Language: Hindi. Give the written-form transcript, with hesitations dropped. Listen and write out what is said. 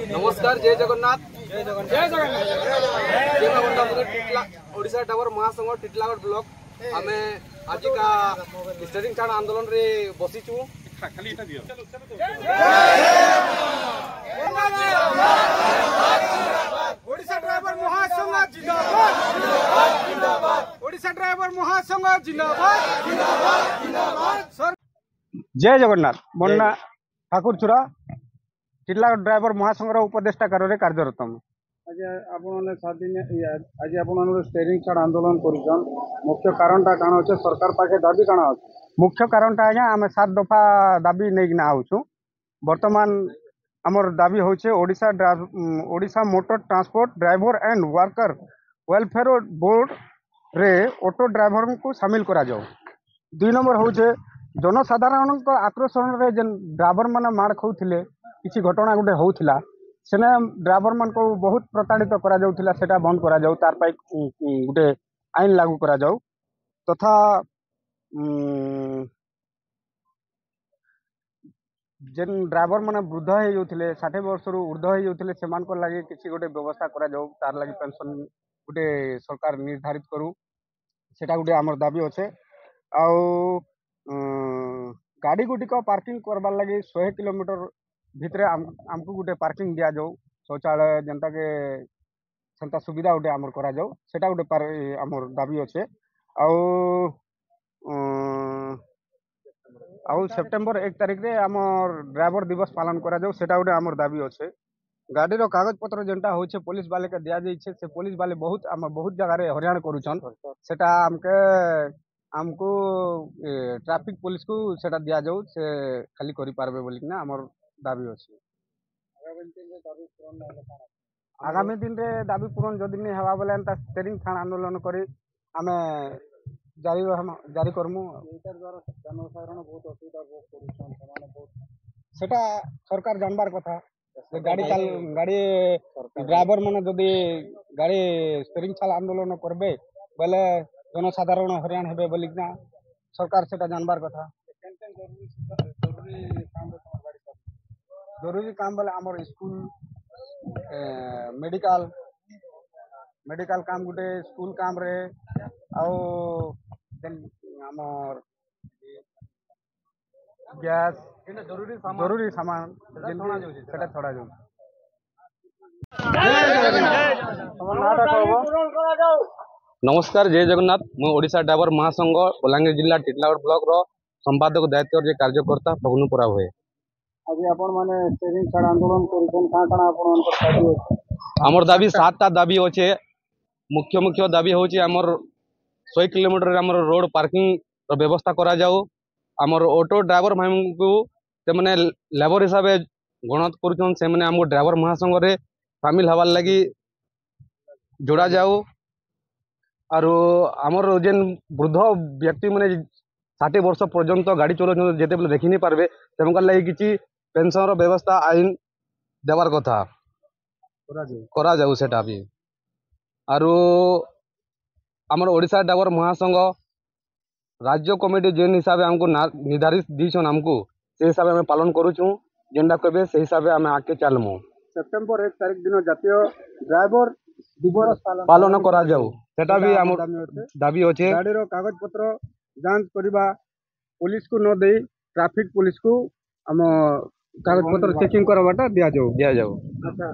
नमस्कार जय जगन्नाथ जय जगन्नाथ ओडिशा टावर महासंघ टिटलागढ़ ब्लॉक आमे आज का स्टेरिंग छाड़ आंदोलन रे बसीचु ओडिशा ड्राइवर महासंघ जिंदाबाद ओडिशा ड्राइवर महासंघ जिंदाबाद सर जय जगन्नाथ बन्ना ठाकुर छुरा टिटलागढ़ ड्राइवर महासंघर उपदेष्टा कार्य कार्यरत आज आप 7 दिन आज आप स्टेरिंग छाड़ आंदोलन कर मुख्य कारणटा काण अच्छे सरकार पाखे दाबी काण अच्छे मुख्य कारणटा आज्ञा आम 7 दफा दाबी नहीं आउछु बर्तमान आमर दाबी होचे Odisha motor transport driver and worker welfare board रे ऑटो ड्राइवर को शामिल करा जाओ। 2 नंबर होचे जनसाधारण आक्रोशन रे जेन ड्राइवर माने मार खाउथिले किसी घटना गोटे होउथिला सेने ड्राइवर मान को बहुत प्रताड़ित करा जाउथिला सेटा बंद करा जाउ तार पाई गोटे आईन लागू करा जाउ तथा जेन ड्राइवर माने वृद्ध हो जाउथिले 60 वर्ष रु ऊर्ध्व हो जाउथिले सेमान को लागि किसी गोटे व्यवस्था करा जाउ तार लागि पेंशन गोटे सरकार निर्धारित करू सेटा गोटे हमर दाबी अछि आउ गाड़ी गुटिक पार्किंग करबार लगी 100 किलोमीटर भितर आमको गोटे पार्किंग दिया जाऊ शौचालय जनता के सेंता सुविधा गोटे आमर करा जाऊ सेटा गोटे आमर दाबी अच्छे आउ सेप्टेम्बर 1 तारिख रे आमर ड्राइवर दिवस पालन करा जाऊ सेटा गोटे आमर दाबी अच्छे। गाड़ी रो कागज पत्र जेनटा होचे पुलिस वाले के दिया जाइछे से पुलिस वाले बहुत जगह रे हरियाणा करूछन सेटा आमको ट्रैफिक पुलिस को सेटा दिया जाऊ से खाली करि पारबे बोली ना हमर दाबी अछि। आगामी दिन रे दाबी पूरण जदि नहीं हवा बोले एंता स्टेरिंग थान आंदोलन करी आमे जारी करमु एटार द्वारा जनसाधारण बहुत असुविधा भोग करूछन समाने बहुत सेटा सरकार जानबार कथा गाड़ी ड्राइवर माने जदि गाड़ी स्टेरिंग थान आंदोलन करबे बोले जनसाधारण हरियाण हेबे बोली ना सरकार सेटा जानबार कथा। जरूरी काम बोले आमर स्कूल मेडिकल काम गुटे स्कूल काम रे आउ आमर गैस जरूरी सामान सेटा छड़ा जाऊ। नमस्कार जय जगन्नाथ मु ओडिशा ड्राइवर महासंघ बलांगीर जिला टिटलागढ़ ब्लॉक रो संपादक दायित्व रे कार्यकर्ता पवनुपुरा हुए। आज आपण माने स्टेरिंग छाड़ आंदोलन करिसन काण आपण दाबी हमर दाबी 7टा दाबी होचे मुख्य दाबी होचे हमर 100 किलोमीटर हमर रोड पार्किंग रो व्यवस्था करा जाऊ हमर ऑटो ड्राइवर भाई को से माने लेबर हिसाब से गणत करूछन से माने हमर ड्राइवर महासंघ रे शामिल हवार लगी जोड़ा जाऊ आरो हमर जेन वृद्ध व्यक्ति माने 60 वर्ष पर्यंत गाड़ी चलाउछन जेते बेले देखि नहीं पारबे तेमका लगी किछि पेंशन रो व्यवस्था आईन देवार कथा करा जाऊ सेटा भी आरो हमर ओडिशा ड्राइवर महासंघ राज्य कमिटी जेन हिसाब से हमको निर्धारित दीछन हमको से हिसाब से हम पालन करूछु जेंडा कहबे से हिसाब से हम आके चलमु। सेप्टेम्बर 1 तारिख दिन जातीय ड्राइवर दिवस पालन करा जाऊ सेटा भी हमर दाबी होचे। गाड़ी रो कागज पत्र जांच करबा पुलिस को न दे ट्रैफिक पुलिस को हम कागज पत्र चेकिंग करवाटा दिया जाऊ। अच्छा